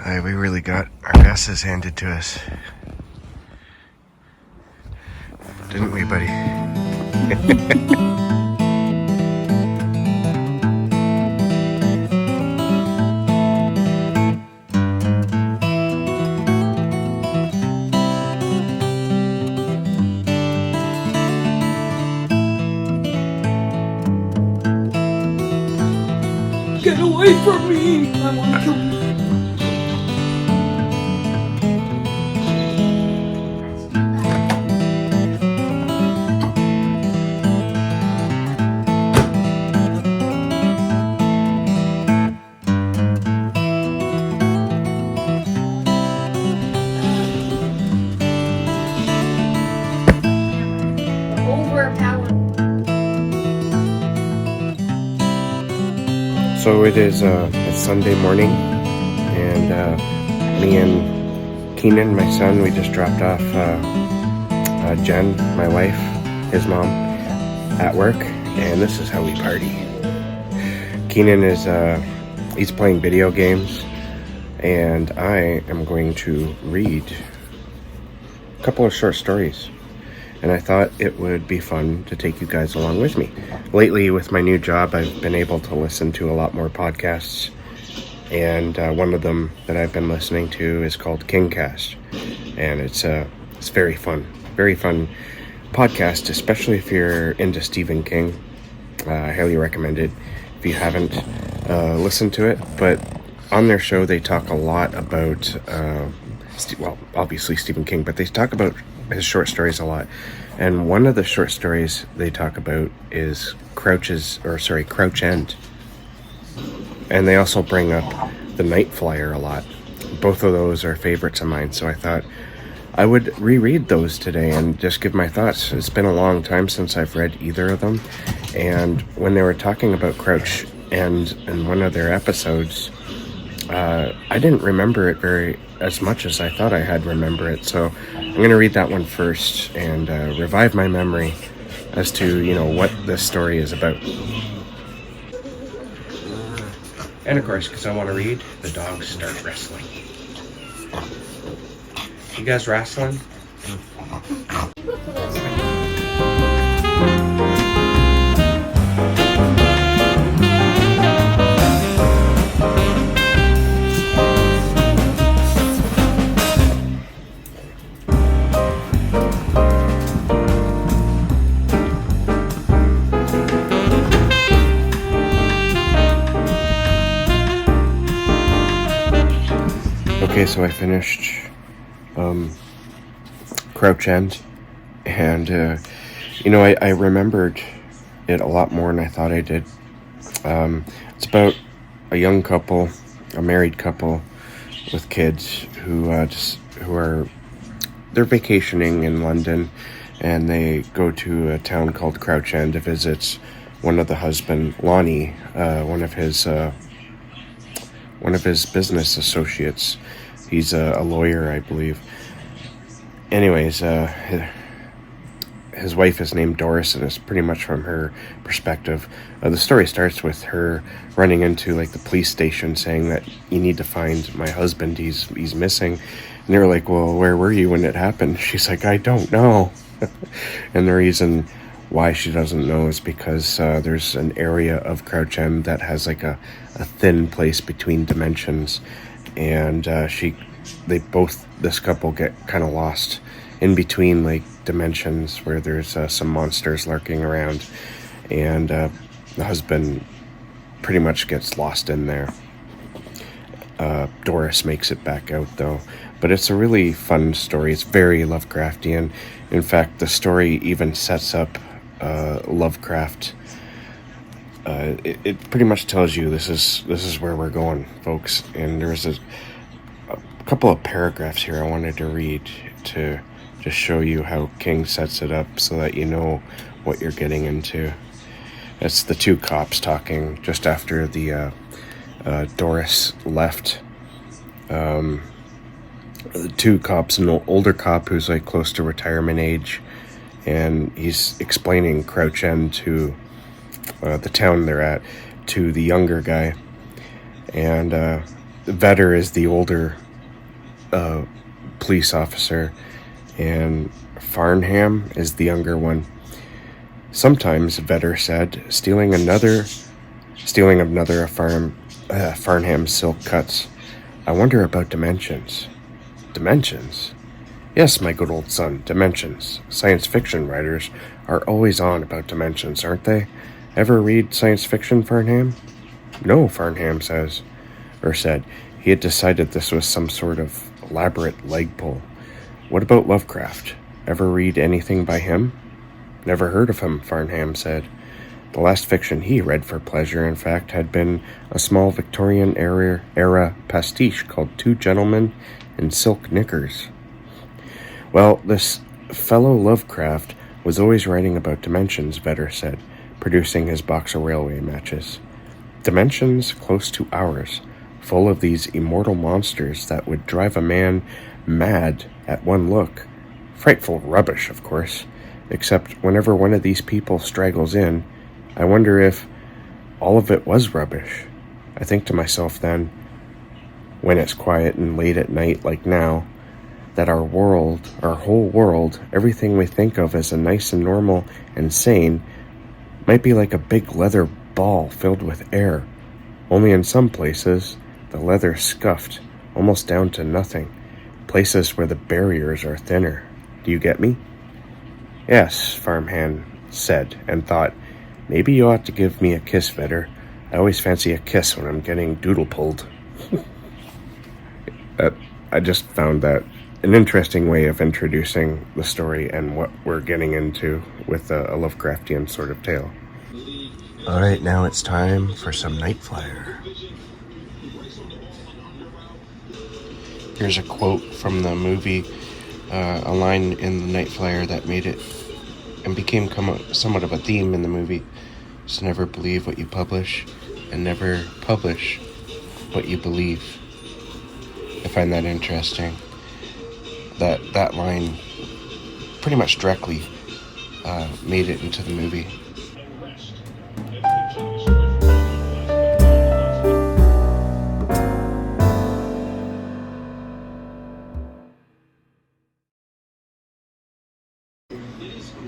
We really got our asses handed to us. Didn't we, buddy? Get away from me! I want to kill you. So it is it's Sunday morning, and me and Keenan, my son, we just dropped off Jen, my wife, his mom, at work, and this is how we party. Keenan is he's playing video games, and I am going to read a couple of short stories. And I thought it would be fun to take you guys along with me. Lately, with my new job, I've been able to listen to a lot more podcasts. And one of them that I've been listening to is called Kingcast. And it's very fun. Very fun podcast, especially if you're into Stephen King. I highly recommend it if you haven't listened to it. But on their show, they talk a lot about, obviously Stephen King, but they talk about his short stories a lot. And one of the short stories they talk about is Crouch End. And they also bring up the Night Flier a lot. Both of those are favorites of mine, so I thought I would reread those today and just give my thoughts. It's been a long time since I've read either of them, and when they were talking about Crouch End in one of their episodes, I didn't remember it as much as I thought I had remember it, so I'm going to read that one first and revive my memory as to, what this story is about. And of course, because I want to read, the dogs start wrestling. You guys wrestling? Okay, so I finished Crouch End, and I remembered it a lot more than I thought I did. It's about a young couple, a married couple with kids they're vacationing in London, and they go to a town called Crouch End to visit one of the husband, Lonnie, one of his business associates. He's a lawyer, I believe. Anyways, his wife is named Doris, and it's pretty much from her perspective. The story starts with her running into the police station saying that you need to find my husband, he's missing. And they were like, well, where were you when it happened? She's like, I don't know. And the reason why she doesn't know is because there's an area of Crouch End that has a thin place between dimensions, and this couple get kind of lost in between dimensions where there's some monsters lurking around, and the husband pretty much gets lost in there. Doris makes it back out though, but it's a really fun story. It's very Lovecraftian. In fact, the story even sets up Lovecraft. It pretty much tells you this is where we're going, folks. And there's a couple of paragraphs here I wanted to read to just show you how King sets it up so that you know what you're getting into. It's the two cops talking just after the Doris left. The two cops, an older cop who's close to retirement age, and he's explaining Crouch End to the town they're at to the younger guy, and Vedder is the older police officer, and Farnham is the younger one. Sometimes, Vedder said, stealing another of Farnham's silk cuts. I wonder about dimensions. Dimensions? Yes, my good old son, dimensions. Science fiction writers are always on about dimensions, aren't they? Ever read science fiction, Farnham? No, Farnham said. He had decided this was some sort of elaborate leg pull. What about Lovecraft? Ever read anything by him? Never heard of him, Farnham said. The last fiction he read for pleasure, in fact, had been a small Victorian era pastiche called Two Gentlemen in Silk Knickers. Well, this fellow Lovecraft was always writing about dimensions, Vedder said, producing his box of railway matches. Dimensions close to ours, full of these immortal monsters that would drive a man mad at one look. Frightful rubbish, of course, except whenever one of these people straggles in, I wonder if all of it was rubbish. I think to myself then, when it's quiet and late at night like now, that our whole world, everything we think of as a nice and normal and sane, might be like a big leather ball filled with air, only in some places the leather scuffed almost down to nothing, places where the barriers are thinner. Do you get me? Yes, Farnham said, and thought, maybe you ought to give me a kiss, Vedder. I always fancy a kiss when I'm getting doodle pulled. I just found that an interesting way of introducing the story and what we're getting into with a Lovecraftian sort of tale. Alright, now it's time for some Night Flier. Here's a quote from the movie, a line in the Night Flier that made it and became somewhat of a theme in the movie. Just never believe what you publish, and never publish what you believe. I find that interesting. That line pretty much directly made it into the movie.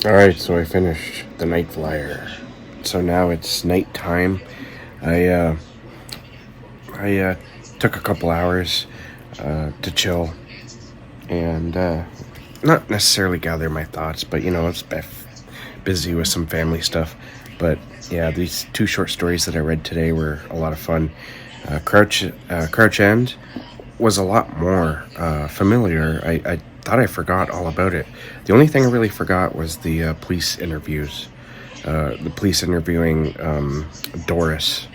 Alright, so I finished the Night Flier. So now it's night time. I took a couple hours to chill and not necessarily gather my thoughts, but it's busy with some family stuff. But yeah, these two short stories that I read today were a lot of fun. Crouch End was a lot more familiar. I thought I forgot all about it. The only thing I really forgot was the police interviews. The police interviewing Doris.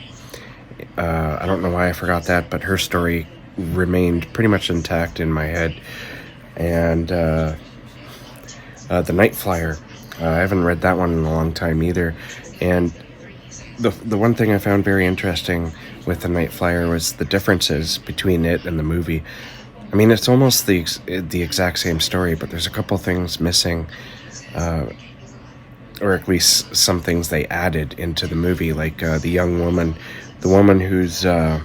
I don't know why I forgot that, but her story remained pretty much intact in my head. And the Night Flier, I haven't read that one in a long time either. And the one thing I found very interesting with the Night Flier was the differences between it and the movie. I mean, it's almost the exact same story, but there's a couple things missing, or at least some things they added into the movie, like the young woman, the woman who's, I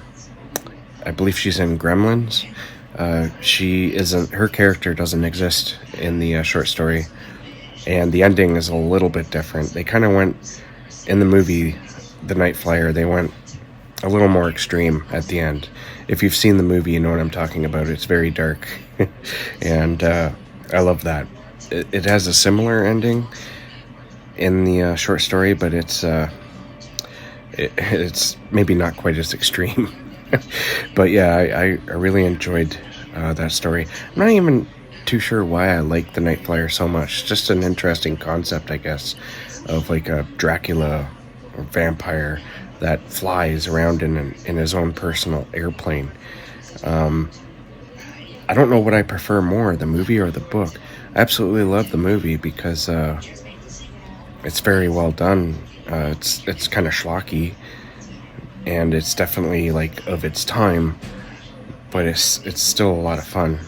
believe she's in Gremlins. Her character doesn't exist in the short story, and the ending is a little bit different. They kind of went, in the movie, The Night Flier, they went a little more extreme at the end. If you've seen the movie, you know what I'm talking about. It's very dark, and I love that. It has a similar ending in the short story, but it's maybe not quite as extreme. But yeah, I really enjoyed that story. I'm not even too sure why I like the Night Flier so much. It's just an interesting concept, I guess, of like a Dracula or vampire that flies around in his own personal airplane. I don't know what I prefer more, the movie or the book. I absolutely love the movie because it's very well done. It's kind of schlocky, and it's definitely like of its time, but it's still a lot of fun.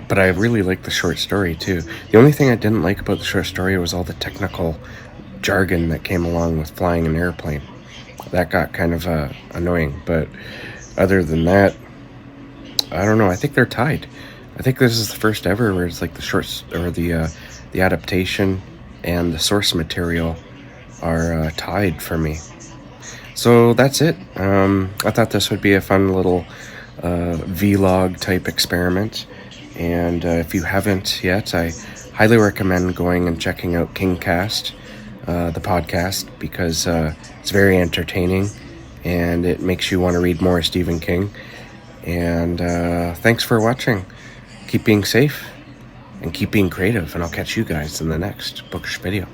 But I really like the short story too. The only thing I didn't like about the short story was all the technical jargon that came along with flying an airplane. that got kind of annoying. But other than that, I don't know. I think they're tied. I think this is the first ever where it's like the shorts or the adaptation and the source material are tied for me. So that's it. I thought this would be a fun little vlog type experiment. And if you haven't yet, I highly recommend going and checking out KingCast, the podcast, because it's very entertaining and it makes you want to read more Stephen King. And thanks for watching. Keep being safe and keep being creative, and I'll catch you guys in the next bookish video.